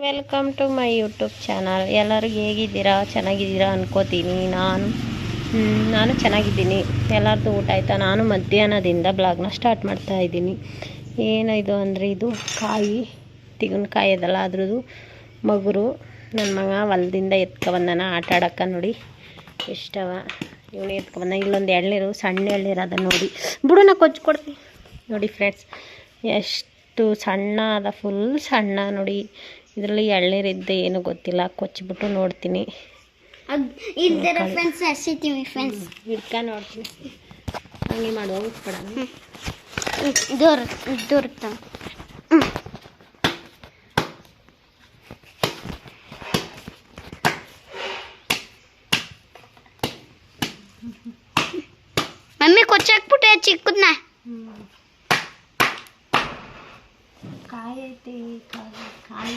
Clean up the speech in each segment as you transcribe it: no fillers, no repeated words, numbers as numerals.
Welcome to my YouTube channel. ಎಲ್ಲರೂ ಹೇಗಿದ್ದೀರಾ? ಚೆನ್ನಾಗಿದ್ದೀರಾ ಅನ್ಕೋತೀನಿ. ನಾನು ಚೆನ್ನಾಗಿದ್ದೀನಿ. ಎಲ್ಲರದ್ದು ಊಟ ಆಯಿತಾ? ನಾನು ಮಧ್ಯಾಹ್ನದಿಂದ ಬ್ಲಾಗ್ನ ಸ್ಟಾರ್ಟ್ ಮಾಡ್ತಾ ಇದ್ದೀನಿ. ಏನಿದು ಅಂದರೆ ಇದು ತೆಂಗಿನಕಾಯಿ ಅದಲ್ಲ, ಅದ್ರದ್ದು ಮಗುರು ನನ್ನ ಮಗ ಹೊಲದಿಂದ ಎತ್ಕೊಬಂದನ ಆಟ ಆಡೋಕ್ಕೆ. ನೋಡಿ ಎಷ್ಟವ ಇವನು ಎತ್ಕೊಬಂದ. ಇಲ್ಲೊಂದು ಎಳ್ನೀರು, ಸಣ್ಣ ಎಳ್ನೀರು ಅದ ನೋಡಿ. ಬಿಡು, ಕೊಡ್ತೀನಿ ನೋಡಿ ಫ್ರೆಂಡ್ಸ್, ಎಷ್ಟು ಸಣ್ಣ ಅದ, ಫುಲ್ ಸಣ್ಣ ನೋಡಿ. ಇದರಲ್ಲಿ ಎಳ್ನೀರಿದ್ದೆ ಏನು ಗೊತ್ತಿಲ್ಲ, ಕೊಚ್ಚಿಬಿಟ್ಟು ನೋಡ್ತೀನಿ. ಹಿಡ್ಕ ನೋಡ್ತೀನಿ, ಹಂಗೆ ಮಾಡುವ ಉಟ್ಬಿಡ. ಮಮ್ಮಿ ಕೊಚ್ಚಾಕ್ಬಿಟ್ಟೆ ಚಿಕ್ಕದ್ನ. ಕಾಯಿ ಐತಿ, ಕಾಯಿ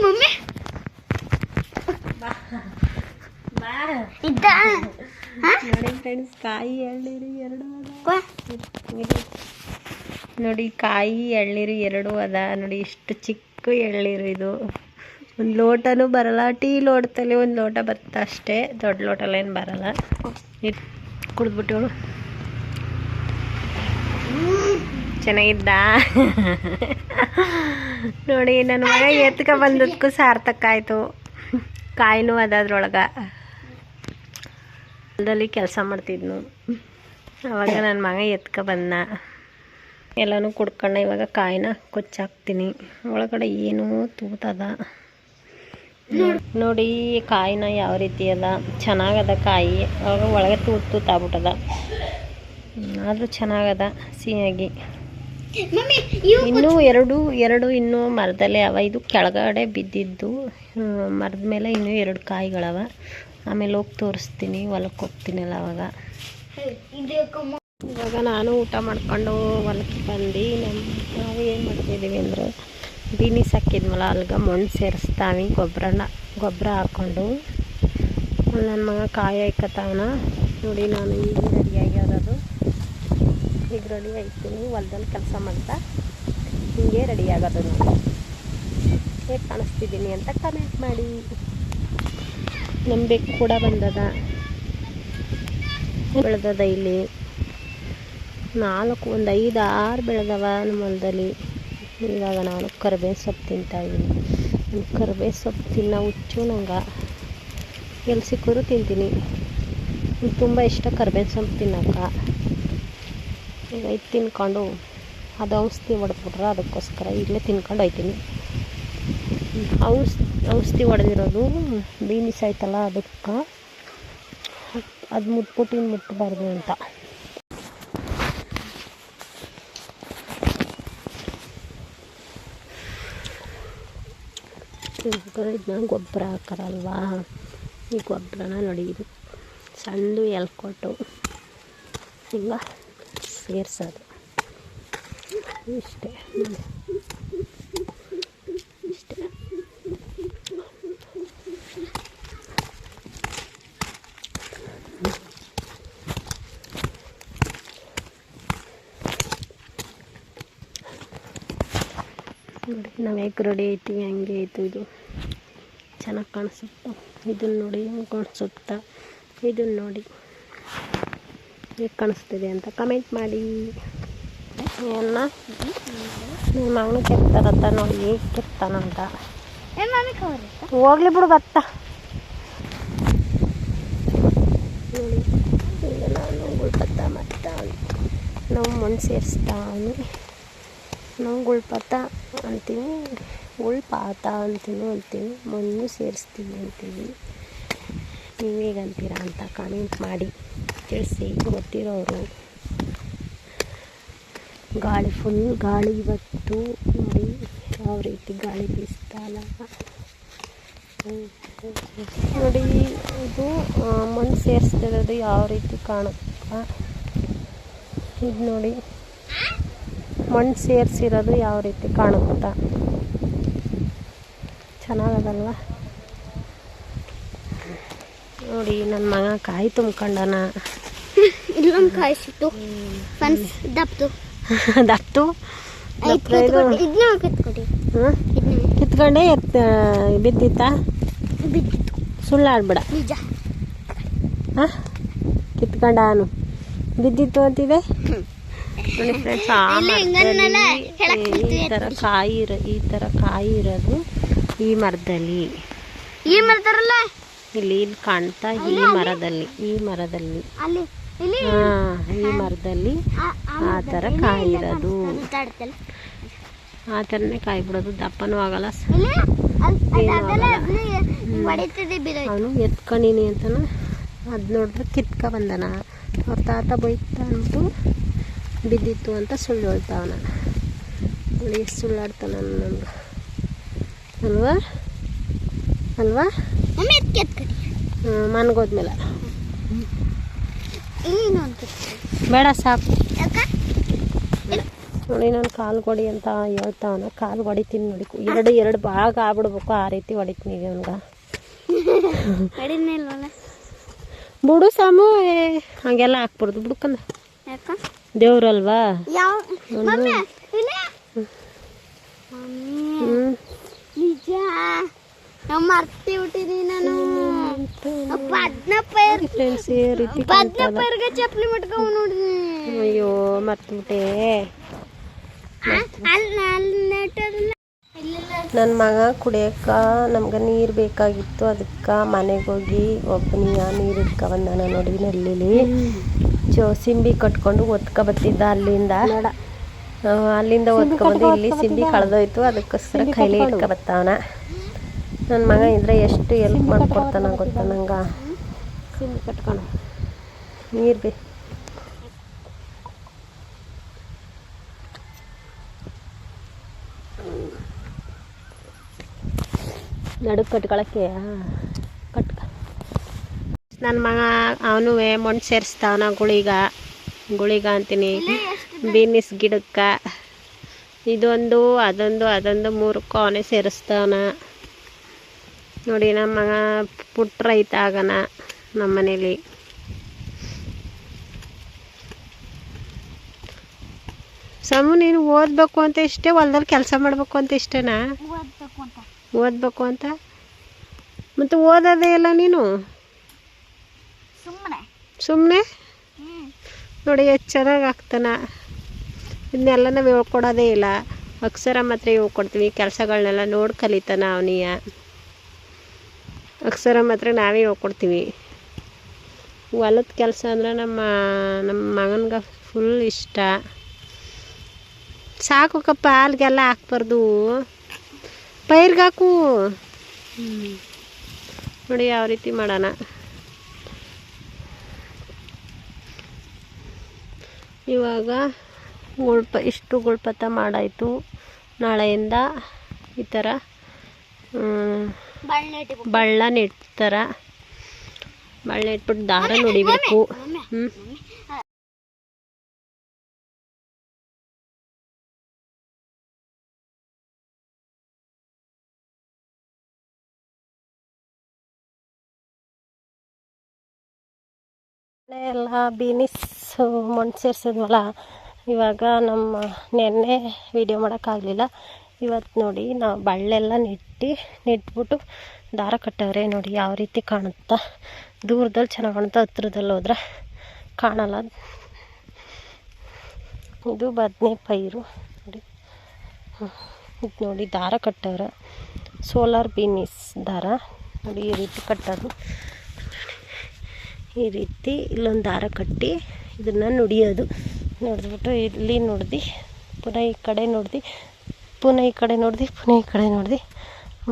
ಮಮ್ಮಿ ಇದ್ದ ನೋಡಿ ಫ್ರೆಂಡ್ಸ್, ಕಾಯಿ ಎಳ್ನೀರು ಎರಡು ನೋಡಿ. ಕಾಯಿ ಎಳ್ನೀರು ಎರಡು ಅದ ನೋಡಿ. ಇಷ್ಟು ಚಿಕ್ಕ ಎಳ್ನೀರು ಇದು. ಒಂದು ಲೋಟನೂ ಬರಲ್ಲ. ಟೀ ಲೋಟದಲ್ಲಿ ಒಂದು ಲೋಟ ಬರುತ್ತೆ ಅಷ್ಟೇ, ದೊಡ್ಡ ಲೋಟಲ್ಲೇನು ಬರಲ್ಲ. ಕುಡಿದ್ಬಿಟ್ಟು ಚೆನ್ನಾಗಿದ್ದ ನೋಡಿ. ನನ್ನ ಮಗ ಎತ್ಕ ಬಂದದಕ್ಕೂ ಸಾರ್ಥಕ ಆಯಿತು. ಕಾಯಿನೂ ಅದ್ರೊಳಗೆ ಹೊಲದಲ್ಲಿ ಕೆಲಸ ಮಾಡ್ತಿದ್ನು. ಆವಾಗ ನನ್ನ ಮಗ ಎತ್ಕ ಬಂದ. ಎಲ್ಲನೂ ಕುಡ್ಕೊಂಡು ಇವಾಗ ಕಾಯಿನ ಕೊಚ್ಚಾಕ್ತೀನಿ. ಒಳಗಡೆ ಏನೂ ತೂತದ ನೋಡಿ. ಕಾಯಿನ ಯಾವ ರೀತಿ ಅದ, ಚೆನ್ನಾಗದ ಕಾಯಿ. ಅವಾಗ ಒಳಗೆ ತೂತಾಗ್ಬಿಟ್ಟದ, ಆದರೂ ಚೆನ್ನಾಗದ ಸಿಹಿಯಾಗಿ. ಇನ್ನೂ ಎರಡು ಇನ್ನೂ ಮರದಲ್ಲೇ ಅವ. ಇದು ಕೆಳಗಡೆ ಬಿದ್ದಿದ್ದು ಮರದ ಮೇಲೆ ಇನ್ನೂ 2 ಕಾಯಿಗಳವ. ಆಮೇಲೆ ಹೋಗಿ ತೋರಿಸ್ತೀನಿ, ಹೊಲಕ್ಕೆ ಹೋಗ್ತೀನಲ್ಲ ಅವಾಗ. ಇವಾಗ ನಾನು ಊಟ ಮಾಡ್ಕೊಂಡು ಹೊಲಕ್ಕೆ ಬಂದು ನಾವು ಏನು ಮಾಡ್ತಿದ್ದೀವಿ ಅಂದರೆ, ಬೀನಿಸ್ ಹಾಕಿದ್ಮಲ್ಲ ಅಲ್ಗೆ ಮಣ್ಣು ಸೇರಿಸ್ತಾವೆ. ಗೊಬ್ಬರ ಹಾಕ್ಕೊಂಡು ನನ್ನ ಮಗ ಕಾಯಿ ಹಾಕತ್ತವನ ನೋಡಿ. ನಾನು ಈಗ ರೆಡಿಯಾಗಿರೋದು, ಈಗ ರೆಡಿ ಆಯ್ತೀನಿ. ಹೊಲದಲ್ಲಿ ಕೆಲಸ ಮಾಡ್ತಾ ಹಿಂಗೆ ರೆಡಿ ಆಗೋದು ನೋಡಿ. ಹೇಗೆ ಕಾಣಿಸ್ತಿದ್ದೀನಿ ಅಂತ ಕಮೆಂಟ್ ಮಾಡಿ. ನಮ್ಮ ಬೆಕ್ಕು ಕೂಡ ಬಂದದ, ಬೆಳೆದದ. ಇಲ್ಲಿ 4 ಒಂದು 5-6 ಬೆಳೆದವ ನಮ್ಮ ಹೊಲದಲ್ಲಿ. ಇವಾಗ ನಾನು ಕರಿಬೇವು ಸೊಪ್ಪು ತಿಂತಾಯಿದ್ದೀನಿ. ಕರಿಬೇವು ಸೊಪ್ಪು ತಿನ್ನೋ ಹುಚ್ಚು ನಂಗೆ. ಎಲ್ಲಿ ಸಿಕ್ಕಿದ್ರು ತಿಂತೀನಿ. ತುಂಬ ಇಷ್ಟ ಕರಿಬೇವು ಸೊಪ್ಪು ತಿನ್ನೋಕೆ. ಈಗ ಇದು ತಿನ್ಕೊಂಡು ಅದು ಔಷಧಿ ಹೊಡೆದ್ಬಿಟ್ರೆ ಅದಕ್ಕೋಸ್ಕರ ಇಲ್ಲೇ ತಿನ್ಕೊಂಡು ಹೋಗ್ತೀನಿ. ಔಷಧಿ ಹೊಡೆದಿರೋದು ಬೀನಿಸ್ ಆಯ್ತಲ್ಲ, ಅದಕ್ಕೆ ಅದು ಮುಟ್ಟಬಾರ್ದು ಅಂತ. ಇದನ್ನ ಗೊಬ್ಬರ ಹಾಕಾರಲ್ವಾ, ಈ ಗೊಬ್ಬರನ ನೋಡಿ. ಇದು ಸಣ್ಣ ಎಲ್ಕೊಟ್ಟು ಹಿಂಗೆ ಸೇರಿಸೋದು ಇಷ್ಟೇ. ನೋಡಿ, ನಾವು ಹೇಗೆ ರೆಡಿ ಐತೀವಿ ಹಂಗೆ ಐತು. ಇದು ಚೆನ್ನಾಗಿ ಕಾಣಿಸುತ್ತೆ. ಇದನ್ನು ನೋಡಿ ಹೆಂಗೆ ಕಾಣಿಸುತ್ತಾ. ಇದನ್ನು ನೋಡಿ ಹೇಗೆ ಕಾಣಿಸ್ತಿದೆ ಅಂತ ಕಮೆಂಟ್ ಮಾಡಿ. ನನ್ನ ಮಗನ ಕೆತ್ತಾರತ್ತ ನೋಡಿ, ಹೇಗೆ ಕೆತ್ತಾನಂತ. ಹೋಗ್ಲಿ ಬಿಡು, ಬತ್ತ ನೋಡಿ. ಈಗ ನಾನು ಗುಳ್ಪತ್ತ ನಾವು ಮಣ್ಣು ಸೇರಿಸ್ತಾವೆ. ನಾವು ಗುಳ್ಪತ್ತ ಅಂತೀವಿ, ಗುಳ್ಪಾತ ಅಂತೀವಿ, ಮಣ್ಣು ಸೇರಿಸ್ತೀವಿ ಅಂತೀವಿ. ನೀವು ಹೇಗಂತೀರ ಅಂತ ಕಮೆಂಟ್ ಮಾಡಿ ತಿಳಿಸಿ, ಗೊತ್ತಿರೋರು. ಫುಲ್ ಗಾಳಿ ಇವತ್ತು ನೋಡಿ, ಯಾವ ರೀತಿ ಗಾಳಿ ಬೀಸ್ತಾಲ ನೋಡಿ. ಇದು ಮಣ್ಣು ಸೇರಿಸ್ತಿರೋದು ಯಾವ ರೀತಿ ಕಾಣುತ್ತಾ. ಇದು ನೋಡಿ, ಮಣ್ಣು ಸೇರಿಸಿರೋದು ಯಾವ ರೀತಿ ಕಾಣುತ್ತಾ. ಚೆನ್ನಾಗದಲ್ವ ನೋಡಿ. ನನ್ನ ಮಗ ಕಾಯಿ ತುಂಬ್ಕೊಂಡನ. ಇಲ್ಲೊಂದು ಕಾಯಿ ಸಿಕ್ತು, ದಪ್ತು ಇದನ್ನ ಕಿತ್ಕೊಡಿ. ಕಿತ್ಕೊಂಡೆ ಬಿದ್ದಿತ್ತಾ? ಬಿದ್ದಿತ್ತು. ಸುಳ್ಳಾಡ್ಬೇಡ. ನಿಜ. ಹಾಂ ಕಿತ್ಕೊಂಡಾನು ಬಿದ್ದಿತ್ತು ಅಂತಿದೆ. ನೋಡಿ ಫ್ರೆಂಡ್ಸ್, ಈ ಥರ ಕಾಯಿ ಇರೋದು ಈ ಮರದಲ್ಲಿ. ಈ ಮರದಲ್ಲ ಇಲ್ಲಿ ಕಾಣ್ತಾ ಈ ಮರದಲ್ಲಿ ಈ ಮರದಲ್ಲಿ ಆ ಥರ ಕಾಯಿ ಇರೋದು. ಆ ಥರನೇ ಕಾಯಿ ಬಿಡೋದು. ದಪ್ಪನೂ ಆಗಲ್ಲ, ಅವನು ಎತ್ಕೊಂಡಿನಿ ಅಂತನ ಅದು ನೋಡಿದ್ರೆ ಕಿತ್ಕ ಬಂದನ. ಅವ್ರ ತಾತ ಬೈತಾ ಅಂದ್ಬಿಟ್ಟು ಬಿದ್ದಿತ್ತು ಅಂತ ಸುಳ್ಳು ಹೇಳ್ತಾವನ. ನೋಡಿ ಎಷ್ಟು ಸುಳ್ಳಾಡ್ತಾನ ನಮ್ಗೆ ಅಲ್ವಾ ಅಲ್ವಾ? ಮನ್ಗೋದ್ಮೇಲೆ ಬೇಡ ಸಾಕು. ನೋಡಿ ನಾನು ಕಾಲು ಕೊಡಿ ಅಂತ ಹೇಳ್ತಾವನ. ಕಾಲು ಹೊಡಿತೀನಿ ನೋಡಿ. ಎರಡು ಭಾಗ ಆಗ್ಬಿಡ್ಬೇಕು, ಆ ರೀತಿ ಹೊಡಿತೀನಿ ಅವನ್ಗೆ. ಬಿಡು ಸಾಮು, ಹಂಗೆಲ್ಲ ಹಾಕ್ಬಿಡ್ದು ಬಿಡ್ಕಂದ. ದೇವ್ರಲ್ವಾ? ಅಯ್ಯೋ ಮರ್ತ್ಬಿಟ್ಟೆ. ನನ್ನ ಮಗ ಕುಡಿಯೋಕ ನಮ್ಗೆ ನೀರು ಬೇಕಾಗಿತ್ತು. ಅದಕ್ಕೆ ಮನೆಗೆ ಹೋಗಿ ಒಬ್ಬನಿಯ ನೀರು ಇಟ್ಕೊ ಬಂದಾನ ನೋಡಿ. ನಲ್ಲಿಲಿ ಸಿಂಬಿ ಕಟ್ಕೊಂಡು ಒತ್ಕೊ ಬತ್ತಿದ್ದ ಅಲ್ಲಿಂದ ಒತ್ಕೊಬಂದು ಇಲ್ಲಿ ಸಿಂಬಿ ಕಳೆದೋಯ್ತು. ಅದಕ್ಕೋಸ್ಕರ ಕೈಲಿ ಇಟ್ಕೊ ಬತ್ತಾವನ. ನನ್ನ ಮಗ ಇದ್ರೆ ಎಷ್ಟು ಎಲ್ಪ್ ಮಾಡ್ಕೊಡ್ತಾನ ಗೊತ್ತಾ ನಂಗೆ. ಸಿಂಬಿ ಕಟ್ಕೊಂಡು ನೀರು ಬೇಕು. ನಡುಕ್ ಕಟ್ಕೊಳಕ್ಕೆ ಕಟ್ಕ. ನನ್ನ ಮಗ ಅವನು ಮಣ್ಣು ಸೇರಿಸ್ತಾವನ ಗುಳಿಗ ಅಂತೀನಿ, ಬೀನಿಸ್ ಗಿಡಕ್ಕೆ. ಇದೊಂದು ಅದೊಂದು 3 ಅವನೇ ಸೇರಿಸ್ತಾವನ ನೋಡಿ. ನಮ್ಮ ಮಗ ಪುಟ್ಟ ರೈತ ಆಗನ ನಮ್ಮ ಮನೇಲಿ. ಸಮು, ನೀನು ಓದಬೇಕು ಅಂತ ಇಷ್ಟೇ, ಹೊಲ್ದಲ್ಲಿ ಕೆಲಸ ಮಾಡಬೇಕು ಅಂತ ಇಷ್ಟೇನಾ? ಓದಬೇಕು ಅಂತ ಮತ್ತು ಓದೋದೇ ಇಲ್ಲ ನೀನು. ಸುಮ್ಮನೆ ನೋಡಿ ಎಷ್ಟು ಚೆನ್ನಾಗಿ ಆಗ್ತಾನ. ಇದನ್ನೆಲ್ಲ ನಾವು ಹೇಳ್ಕೊಡೋದೇ ಇಲ್ಲ. ಅಕ್ಷರ ಮಾತ್ರ ಹೇಳ್ಕೊಡ್ತೀವಿ, ಕೆಲಸಗಳನ್ನೆಲ್ಲ ನೋಡಿ ಕಲಿತಾನ ಅವನಿಯ. ಅಕ್ಷರ ಮಾತ್ರ ನಾವೇ ಹೇಳ್ಕೊಡ್ತೀವಿ. ಹೊಲದ ಕೆಲಸ ಅಂದ್ರೆ ನಮ್ಮ ಮಗನ್ಗೆ ಫುಲ್ ಇಷ್ಟ. ಸಾಕುಕಪ್ಪ, ಅಲ್ಲಿಗೆಲ್ಲ ಹಾಕ್ಬಾರ್ದು, ಪೈರ್ಗಾಕು. ನೋಡಿ ಯಾವ ರೀತಿ ಮಾಡೋಣ. ಇವಾಗ ಇಷ್ಟು ಗುಳ್ಪತ ಮಾಡಾಯಿತು. ನಾಳೆಯಿಂದ ಈ ಥರ ಬಳ್ಳ ನೆಟ್ತಾರೆ. ಬಳ್ಳ ನೆಟ್ಬಿಟ್ಟು ದಾರ ನೋಡಿಬೇಕು. ಎಲ್ಲ ಬೀನಿಸ್ ಮಣ್ಣು ಸೇರಿಸಿದ್ವಲ್ಲ. ಇವಾಗ ನಮ್ಮ ನೆನ್ನೆ ವೀಡಿಯೋ ಮಾಡೋಕ್ಕಾಗಲಿಲ್ಲ. ಇವತ್ತು ನೋಡಿ ನಾವು ಬಳ್ಳೆಲ್ಲ ನೆಟ್ಬಿಟ್ಟು ದಾರ ಕಟ್ಟವ್ರೆ. ನೋಡಿ ಯಾವ ರೀತಿ ಕಾಣುತ್ತಾ. ದೂರದಲ್ಲಿ ಚೆನ್ನಾಗಿ ಕಾಣುತ್ತಾ, ಹತ್ರದಲ್ಲಿ ಹೋದ್ರೆ ಕಾಣಲ್ಲ. ಇದು ಬದನೆ ಪೈರು ನೋಡಿ. ಇದು ನೋಡಿ ದಾರ ಕಟ್ಟವ್ರೆ. ಸೋಲಾರ್ ಬೀನಿಸ್ ದಾರ ನೋಡಿ ಈ ರೀತಿ ಕಟ್ಟೋದು. ಈ ರೀತಿ ಇಲ್ಲೊಂದು ದಾರ ಕಟ್ಟಿ ಇದನ್ನು ನುಡಿಯೋದು. ನೋಡಿದ್ಬಿಟ್ಟು ಇಲ್ಲಿ ನೋಡ್ದು, ಪುನಃ ಈ ಕಡೆ ನೋಡ್ದು, ಪುನಃ ಈ ಕಡೆ ನೋಡ್ದು, ಪುನಃ ಈ ಕಡೆ ನೋಡ್ದು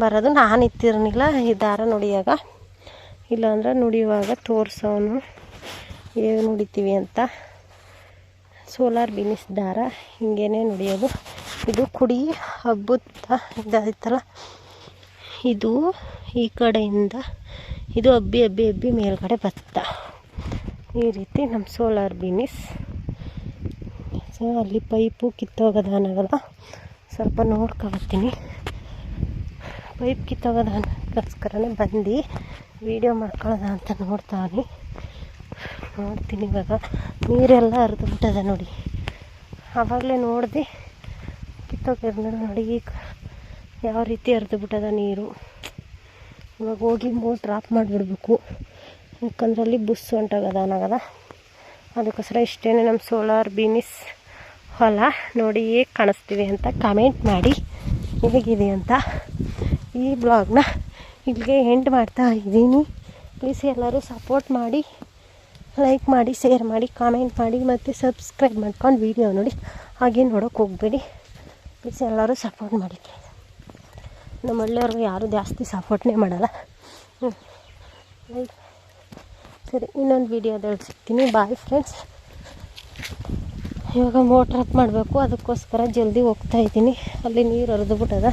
ಬರೋದು. ನಾನು ಇತ್ತಿರಲಿಲ್ಲ ಈ ದಾರ ನುಡಿಯಾಗ. ಇಲ್ಲಾಂದ್ರೆ ನುಡಿಯುವಾಗ ತೋರಿಸೋನು ಹೇಗೆ ನುಡಿತೀವಿ ಅಂತ. ಸೋಲಾರ್ ಬೀನಿಸ್ ದಾರ ಹಿಂಗೇನೆ ನುಡಿಯೋದು. ಇದು ಕುಡಿ ಹಬ್ಬದ ಇದಾಯ್ತಲ್ಲ, ಇದು ಈ ಕಡೆಯಿಂದ ಇದು ಹಬ್ಬಿ ಮೇಲ್ಗಡೆ ಬತ್ತ. ಈ ರೀತಿ ನಮ್ಮ ಸೋಲಾರ್ ಬೀನಿಸ್. ಸೊ ಅಲ್ಲಿ ಪೈಪು ಕಿತ್ತೋಗೋದಾನಾಗಲ್ಲ, ಸ್ವಲ್ಪ ನೋಡ್ಕೊಬತ್ತೀನಿ. ಪೈಪ್ ಕಿತ್ತೋಗೋದಕ್ಕೋಸ್ಕರನೇ ಬಂದು ವೀಡಿಯೋ ಮಾಡ್ಕೊಳ್ಳೋದ ಅಂತ ನೋಡ್ತೀನಿ. ಇವಾಗ ನೀರೆಲ್ಲ ಹರಿದು ಬಿಟ್ಟದ ನೋಡಿ. ಆವಾಗಲೇ ನೋಡಿದೆ ಕಿತ್ತೋಗಿರೋ ನೋಡಿ ಈಗ ಯಾವ ರೀತಿ ಹರಿದು ಬಿಟ್ಟದ ನೀರು. ಇವಾಗ ಹೋಗಿ ಮೋಟ್ರ್ ಆಫ್ ಮಾಡಿಬಿಡ್ಬೇಕು, ಯಾಕಂದ್ರೆ ಅಲ್ಲಿ ಬುಸ್ ಹೊಂಟೋಗದ ಅನ್ನೋಗದ. ಅದಕ್ಕೋಸ್ಕರ ಇಷ್ಟೇ ನಮ್ಮ ಸೋಲಾರ್ ಬೀನಿಸ್ ಹೊಲ. ನೋಡಿ ಹೇಗೆ ಕಾಣಿಸ್ತೀವಿ ಅಂತ ಕಮೆಂಟ್ ಮಾಡಿ, ಹೇಗಿದೆ ಅಂತ. ಈ ಬ್ಲಾಗ್ನ ಇಲ್ಲಿಗೆ ಎಂಡ್ ಮಾಡ್ತಾ ಇದ್ದೀನಿ. ಪ್ಲೀಸ್ ಎಲ್ಲರೂ ಸಪೋರ್ಟ್ ಮಾಡಿ, ಲೈಕ್ ಮಾಡಿ, ಶೇರ್ ಮಾಡಿ, ಕಾಮೆಂಟ್ ಮಾಡಿ ಮತ್ತು ಸಬ್ಸ್ಕ್ರೈಬ್ ಮಾಡ್ಕೊಂಡು ವೀಡಿಯೋ ನೋಡಿ. ಹಾಗೆ ನೋಡೋಕೆ ಹೋಗಬೇಡಿ. ಪ್ಲೀಸ್ ಎಲ್ಲರೂ ಸಪೋರ್ಟ್ ಮಾಡಿ. ನಮ್ಮ ಹಳ್ಳಿಯವ್ರಿಗೆ ಯಾರೂ ಜಾಸ್ತಿ ಸಪೋರ್ಟ್ನೇ ಮಾಡಲ್ಲ. ಸರಿ, ಇನ್ನೊಂದು ವೀಡಿಯೋದಲ್ಲಿ ಸಿಗ್ತೀನಿ. Bye friends. ಇವಾಗ ಮೋಟ್ರ್ ಆಫ್ ಮಾಡಬೇಕು, ಅದಕ್ಕೋಸ್ಕರ ಜಲ್ದಿ ಹೋಗ್ತಾಯಿದ್ದೀನಿ. ಅಲ್ಲಿ ನೀರು ಹರಿದು ಬಿಟ್ಟದ.